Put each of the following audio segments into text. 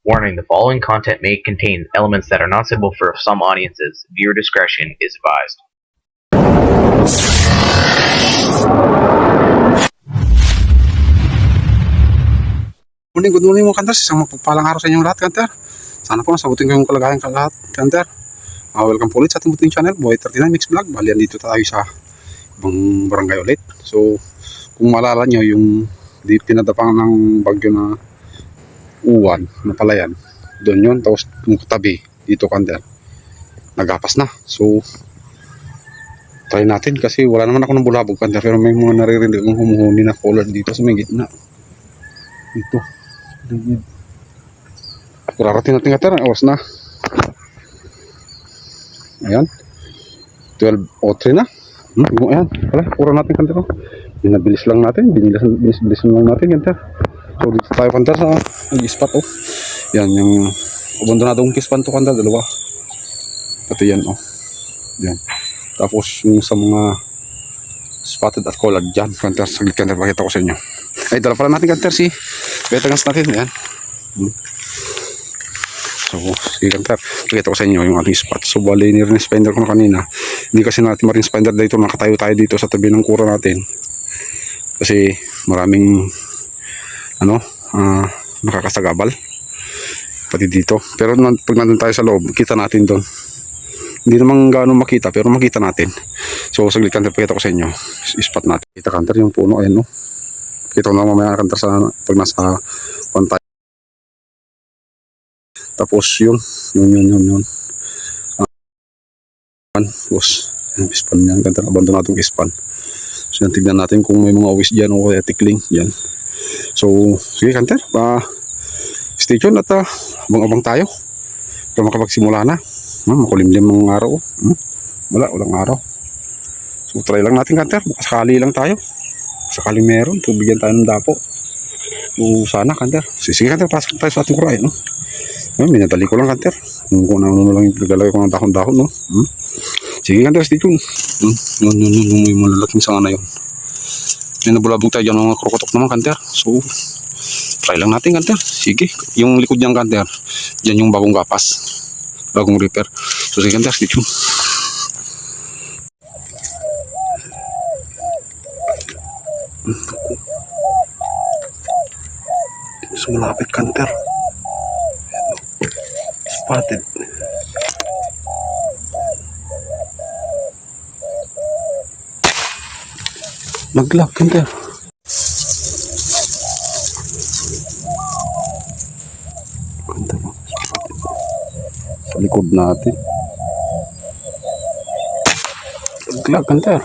Warning: the following content may contain elements that are not suitable for some audiences. Viewer discretion is advised. Good morning mga kanter. Isang mapagpalang araw sa inyong lahat, kanter. Sana po nasagutin ko yung kalagayan ka lahat, kanter. Welcome po ulit sa ating buting channel, Boy 39 Mix Vlog. Balian dito tayo sa ibang barangay ulit. So, kung maalala nyo, yung di pinadapang ng bagyo na uwan, na palayan, doon yun. Tapos yung katabi, dito, kanter, nagapas na. So, try natin kasi wala naman ako ng bulabog, kanter. Pero may mga naririnig akong humuhuni na color dito sa may gitna. Dito. Kararating natin kanter, oras na. Ayan. 12:03 na. Ayan. Wala, pura natin kanter. Binabilis lang natin. Binis lang natin kanter. So dito tayo kanter sa spot. Yan yung abandonadong kispan to kanter. Dalawa. Pati yan. Yan. Tapos yung sa mga spotted at colored dyan kanter. Saglit kanter. Pakita ko sa inyo. Ay, dala pala natin kanter si Betagans natin. Ayan. So, sige kanter, pakita ko sa inyo yung ating spot. So, bali ni-ring spender ko na kanina. Hindi kasi natin ma-ring spender dito. Nakatayo tayo dito sa tabi ng kura natin. Kasi maraming nakakasagabal. Pati dito. Pero pag nandun tayo sa loob, kita natin doon. Hindi naman gaano makita, pero makita natin. So, saglit kanter, pakita ko sa inyo. Spot natin. Kita kanter yung puno. Ayan, no? Kita ko na mamaya kanter sa pag nasa pantay. Tapos yun. Tapos yung pispan niyan, kanter, abandonadong pispan. So yan, tignan natin kung may mga uwis dyan o kaya tikling dyan. So sige kanter, stay tuned at abang-abang tayo para makapagsimula na. Makulimlim ng araw. Walang araw. So try lang natin kanter, baka sakali lang tayo. Sakali meron, bigyan tayo ng dapo. So sana kanter, sige kanter, pasok tayo sa ating kuray, no? Minadali ko lang kanter. Kung ano lang yung paglalagay ko ng dahon-dahon, no? Sige kanter, stay tuned. Yung may malalaking sanga na yun. May nabulabog tayo dyan ng mga krokotok naman kanter. So, try lang natin kanter. Sige, yung likod niyang kanter, dyan yung bagong gapas. Bagong repair. So sige kanter, stay tuned. So malapit kanter. Spotted. Naglag kanter. Kanter. Sa likod natin. Naglag kanter.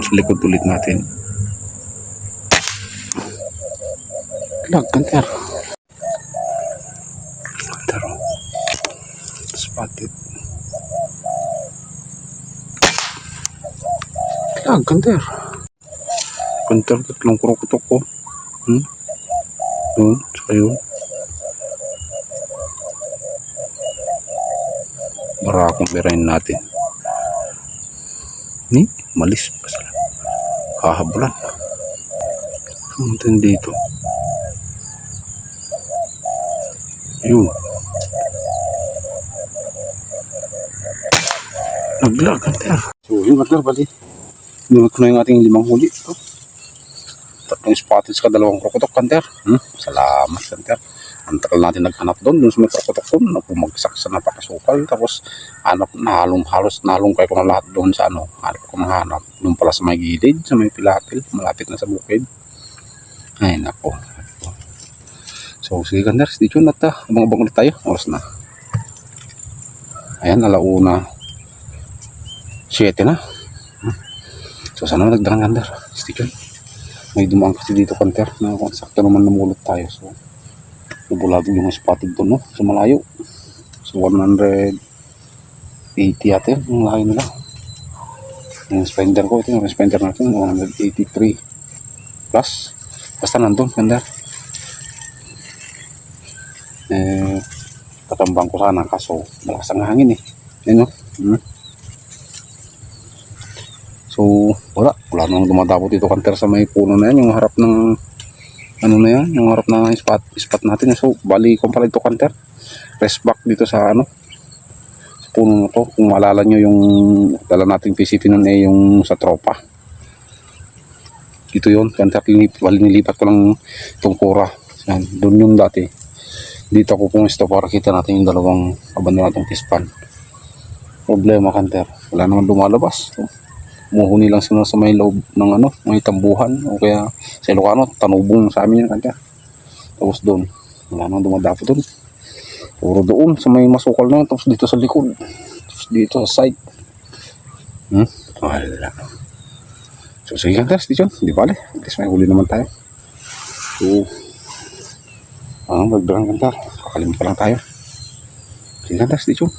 Sa likod ulit natin. Lag kanter. Kanter. Spotted. Lag kanter. Kanter, tatlong krokotok ko. Doon, saka yun. Barakong birahin natin. Malis pa sila. Kahabulan. Puntin dito. Yun. Naglag kanter. So yun kanter, bali. Nunod ko na yung ating 5 huli. Tatlong spotted sa dalawang krokotok kanter. Salamat kanter. Ang tagal natin naghanap doon sa may krokotok doon. Pumagsak sa napakasukal. Tapos halos nalungkay ko na lahat doon sa hanap ko mahanap. Doon pala sa may gilid, sa may pilapil. Malapit na sa bukid. Ay nako. So sige kanter, stay tuned at abang-abang ulit tayo. Oras na. Ayan, 1:07 na. So sana nagdagan kanter. Stay tuned. May dumaan kasi dito kanter na sakto naman namulot tayo. So bulabog yung spotted doon, no? Sa malayo. So 180 yata yung layo nila. Yung spender ko, ito yung spender natin 183 plus. Basta nandun kanter. Katambang ko sana kaso malakas ang hangin. Yun, no? So wala Wala nang dumadapot dito kanter sa may puno na yan, yung harap ng ano na yan, yung harap na spot natin. So bali kung pala ito kanter, rest back dito sa ano, sa puno na to. Kung maalala nyo yung dala nating PCT nun yung sa tropa, dito yun kanter. Bali nilipat ko lang itong kura yan, doon yung dati. Dito ako pumisto para kita natin yung dalawang abandonadong pispan. Problema kanter, wala naman lumalabas. Muhuni lang sila sa may loob ng ano, may tambuhan o kaya sa Ilocano, tanubong sa amin yan kanter. Tapos doon, wala naman dumadapo doon. Puro doon sa may masukal na, tapos dito sa likod. Tapos dito sa side. Wala. So sige kanter, station, di bale. At least may huli naman tayo. So, magbilang kanter. Kakalimut pa lang tayo. Sige kanter, station.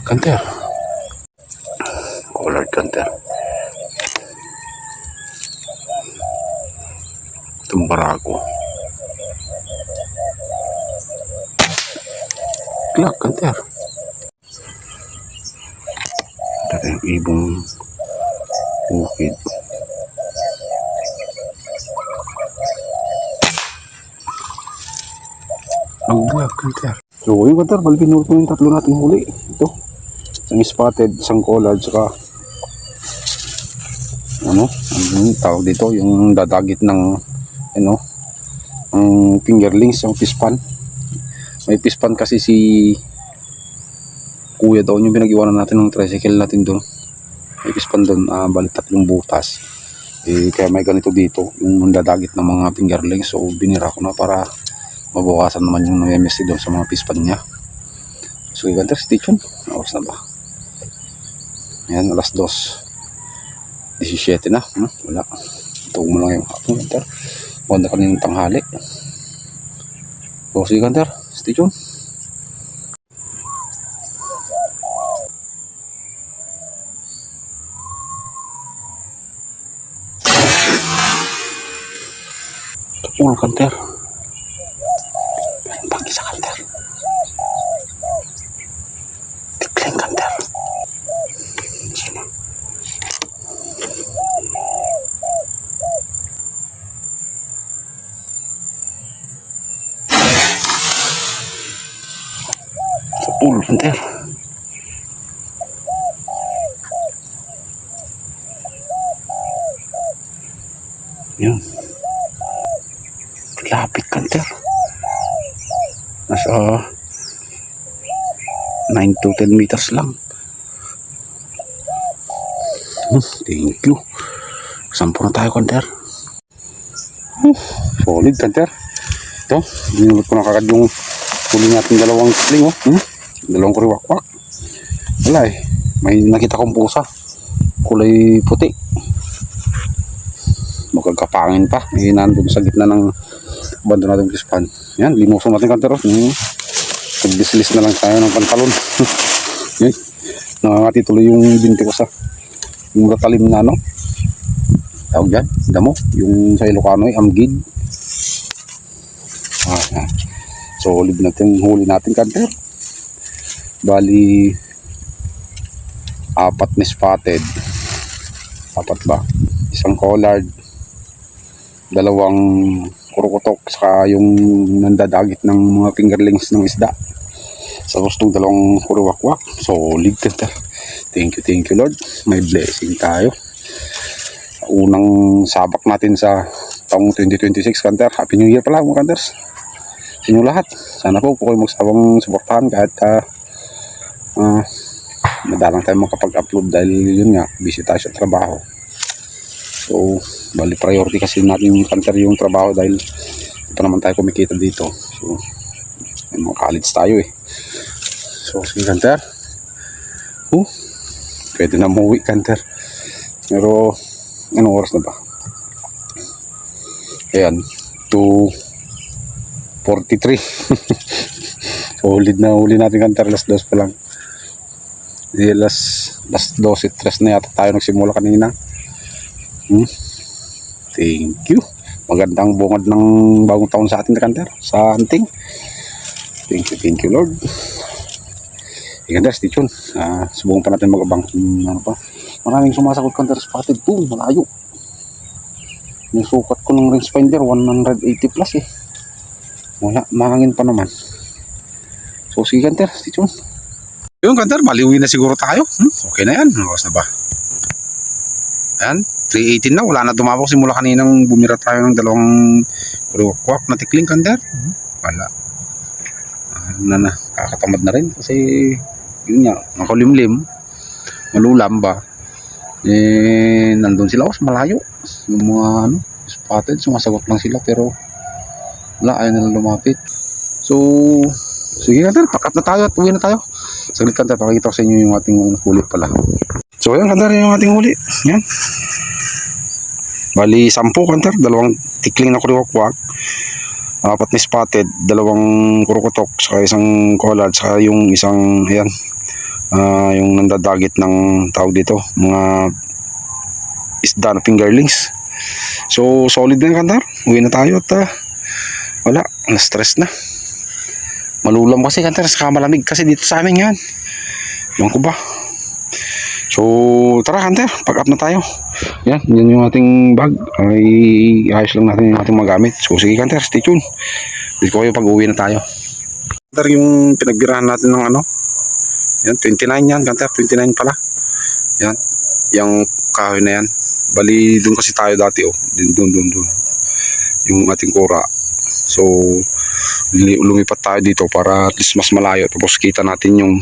Kanter. Collared kanter. Itong barago. Klak kanter. Ito yung ibong bukid. Ang klak kanter. So yung kanter, bali pinulot mo yung tatlo nating huli. Ito. Isang spotted, isang collard, saka ano, ang tawag dito, yung dadagit ng ano, ang fingerlings, yung pispan. May pispan kasi si kuya daw, yung pinag-iwanan natin ng tricycle natin doon. May pispan doon, bali 3 butas. Kaya may ganito dito, yung dadagit ng mga fingerlings. So binira ko na para mabukasan naman yung MSC doon sa mga pispan niya. So i-ganter, stay tuned. Oras na ba? Ayan, alas 2:17 na. Wala. Tuwag mo lang yung hapon, kanter. Wanda ka ng tanghali. So, sige, kanter. Stay tuned. Tukul, kanter. Pagi sa kanter. Tikling, kanter. Sapul, kanter. Yun. Lapit, kanter. Nasa 9 to 10 meters lang. Thank you. Sampo na tayo, kanter. Solid, kanter. Ito, binulot ko na kagad yung huli natin dalawang sling, dalawang kuriwakwak. Wala eh, may nakita kong pusa, kulay puti. Magkagkapangin pa, may nandun sa gitna ng bando natin pispan. Yan, linusong natin, kanter. Nagdislis na lang tayo ng pantalon. Yan, nakakati tuloy yung binti ko sa yung katalim na ano, tawag dyan, damo, yung sa Ilocano ay amgid. Solid natin huli natin, kanter. Bali 4 na spotted, 4 ba, isang collard, 2 kurukutok, saka yung nandadagit ng mga fingerlings ng isda. Sa gustong 2 kuriwakwak. Solid, kanter. Thank you Lord, may blessing tayo. Unang sabak natin sa taong 2026, kanter. Happy New Year pala, mga kanters, sa inyo lahat. Sana po kayo magsawang suportahan kahit madalang tayo makapag-upload dahil yun nga, busy tayo sa trabaho. So bali priority kasi natin yung kanter yung trabaho dahil ito naman tayo kumikita dito. So may mga college tayo eh. So sige, kanter, pwede na umuwi, kanter. Pero anong oras na ba? Ayan, 2:43. Solid na huli natin, kanter. Alas 2 pa lang. Alas 12:03 na yata tayo nagsimula kanina. Thank you. Magandang bungad ng bagong taon sa atin, Kanter, sa hunting. Thank you, Lord. Kanter, stay tuned. Subukan pa natin mag-abang. Ano pa? Maraming sumasagot, Kanter, spotted po, malayo. Yung sukat ko ng range finder, 180 plus eh. Wala, mahangin pa naman. So, sige, Kanter, stay tuned. Yung Kanter, maliwi na siguro tayo. Okay na yan. Oras na ba? Ayan, 318 na. Wala na dumapok simula kaninang bumira tayo ng dalawang kwak na tikling, Kanter. Wala. Kakatamad na rin kasi yun nga, nakulimlim, malulam ba. Nandun sila sa malayo. Yung mga spotted, sumasagot lang sila pero wala, ayaw nila lumapit. So, sige, Kanter, pakat na tayo at uwi na tayo. Saglit, Kanter, pakikita ko sa inyo yung ating huli pala. So, ayan, Kanter, yung ating huli. Yan. Bali, 10, Kanter. 2 tikling na kuriwakwak. 4 na spotted. 2 kurukotok. Saka 1 collard. Saka yung isang, ayan, yung nandadagit ng tawag dito. Mga isda na fingerlings. So, solid na, Kanter. Uwi na tayo at wala, na-stress na. Malulam kasi, Kanter. Saka malamig kasi dito sa amin yan. Yung ko ba? So, tara, Kanter, pack up na tayo. Yan yung ating bag. Ay, ayos lang natin yung ating magamit. So, sige, Kanter, stay tuned. Dito ko kayo pag uwi na tayo. Kanter, yung pinagbirahan natin ng yan, 29 yan, Kanter, 29 pala. Yan, yung kahoy na yan. Bali, dun kasi tayo dati, dun. Yung ating kura. So, lumipat tayo dito para at least mas malayo. Tapos kita natin yung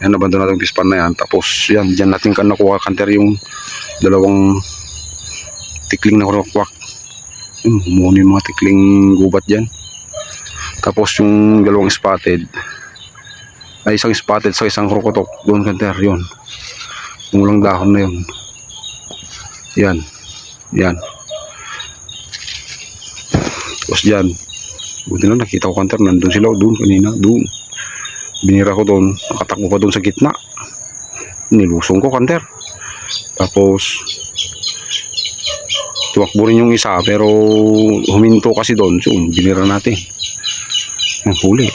yan, nabando natin yung pispan na yan. Tapos yan, dyan natin nakuha, Kanter, yung 2 tikling na kuriwakwak. Humuhon yung mga tikling gubat dyan. Tapos yung 2 spotted ay 1 spotted sa 1 krokotok doon, Kanter, yun. Yung ulang dahon na yun. Yan. Tapos dyan, buti na nakita ko, Kanter, nandun sila doon kanina, doon. Binira ko doon, nakatakbo pa doon sa gitna. Nilusong ko, Kanter. Tapos tumakbo rin yung isa pero huminto kasi doon. So, binira natin. Ang huli.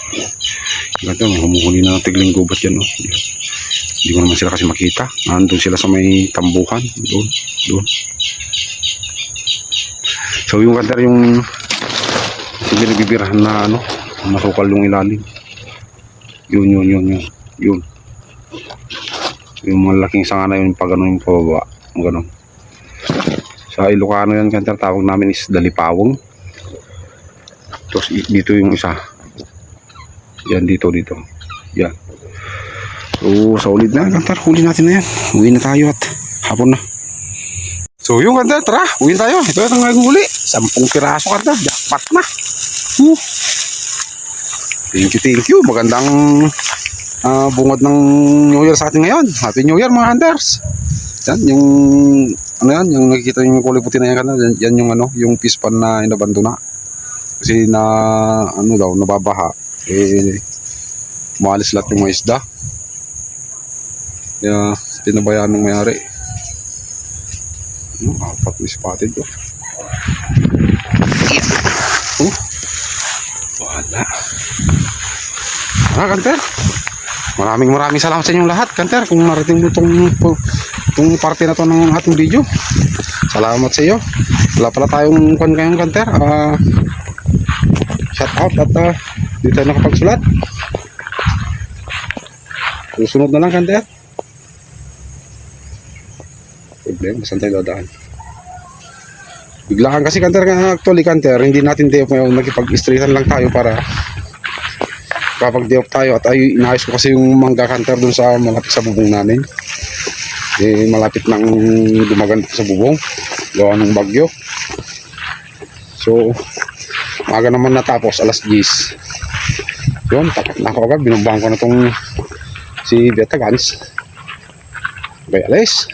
Kanter, may humuhuli na ng tigling gubat yan. Hindi ko naman sila kasi makita. Nandun sila sa may tambuhan. Doon. So, yung Kanter, yung binibirahan na masukal yung ilalim. Yun. Yung malaking sanga na yun pag yung pababa. Ganon. Sa Ilocano yan, Kanter, tawag namin is dalipawong. Tapos dito yung isa. Yan, dito. Yan. So, solid na, Kanter. Huli natin na yan. Uwi na tayo at hapon na. So, yung Kanter, tara. Uwi na tayo. Ito yung naging huli. 10 piraso, Kanter. Jackpot na. Thank you. Magandang bungad ng New Year sa atin ngayon. Happy New Year, mga hunters. Yan, yung nakikita yung kulay puti na yan, yan yung pispan na inabando na. Kasi nababaha. Umalis lahat yung mga isda. Kaya, pinabayaan ng mayari. 4 na spotted. Wala. Kanter, maraming salamat sa inyong lahat, Kanter, kung narating mo itong parte na to ng ating video. Salamat sa iyo. Wala pala tayong kanyang, Kanter. Shout out at dito tayo nakapagsulat. Susunod na lang, Kanter. Problema, saan tayo dadaan? Biglaan kasi, Kanter, actually, Kanter, hindi natin tayo nakipag-streetan lang tayo para kapag di-off tayo at inaayos ko kasi yung mangga, Kanter, dun sa malapit sa bubong namin. Malapit nang dumagan sa bubong gawa ng bagyo. So, maga naman natapos, alas 10. Yun, tapat na ako agad. Binumbahan ko na itong si Beta Gans. Okay, alis.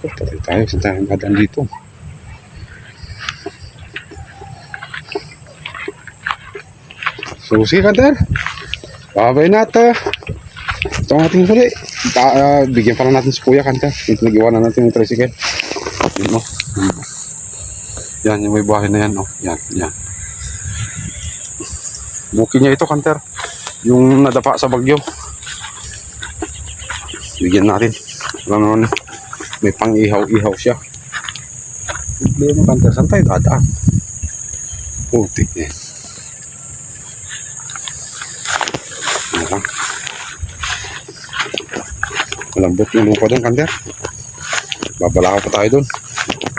Tatay tayo, saan tayo madaan dito? So, sige, Kanter. Babay na ito. Ito ang ating huli. Bigyan pa lang natin si Kuya Hunter. Nag-iwanan natin yung tricycle. Yun, oh. Yan, yung may bahay na yan, oh. Yan, yan. Bukid niya ito, Hunter. Yung nadapa sa bagyo. Bigyan natin. Alam naman, may pang-ihaw-ihaw siya. Problema, Hunter. Saan tayo dadaan? Putik eh. Ano lang. Malambot yung lupa doon, Hunter. Babalakaw pa tayo doon.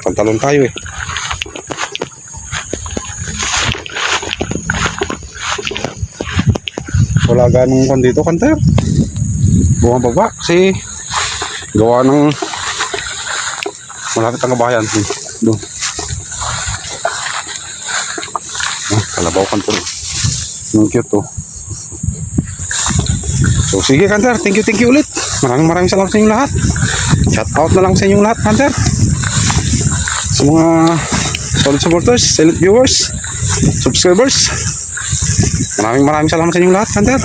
Pantalon tayo eh. Wala ganong kon dito, Hunter. Bumababa kasi gawa ng malapit ang kabayan doon. Kalabaw, Hunter. Yung cute to. So sige, Hunter, thank you ulit. Maraming salamat sa inyong lahat. Shout out na lang sa inyong lahat, Hunter. Sa mga solid supporters, silent viewers, subscribers. Maraming salamat sa inyong lahat, Hunter.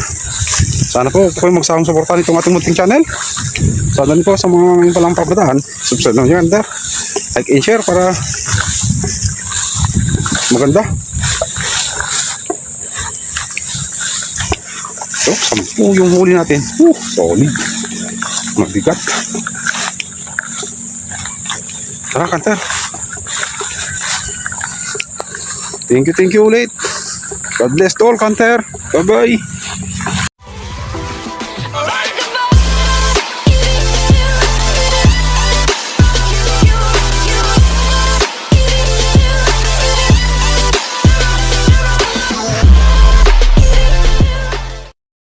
Sana po kayo magsawang suportahan itong ating munting channel. Sana din po sa mga ngayon palang papadaan, subscribe na nyo, Hunter. Like and share para maganda. So, 10 yung huli natin. Solid. Mabigat. Tara, Hunter. Thank you ulit. God bless to all, Hunter. Bye-bye.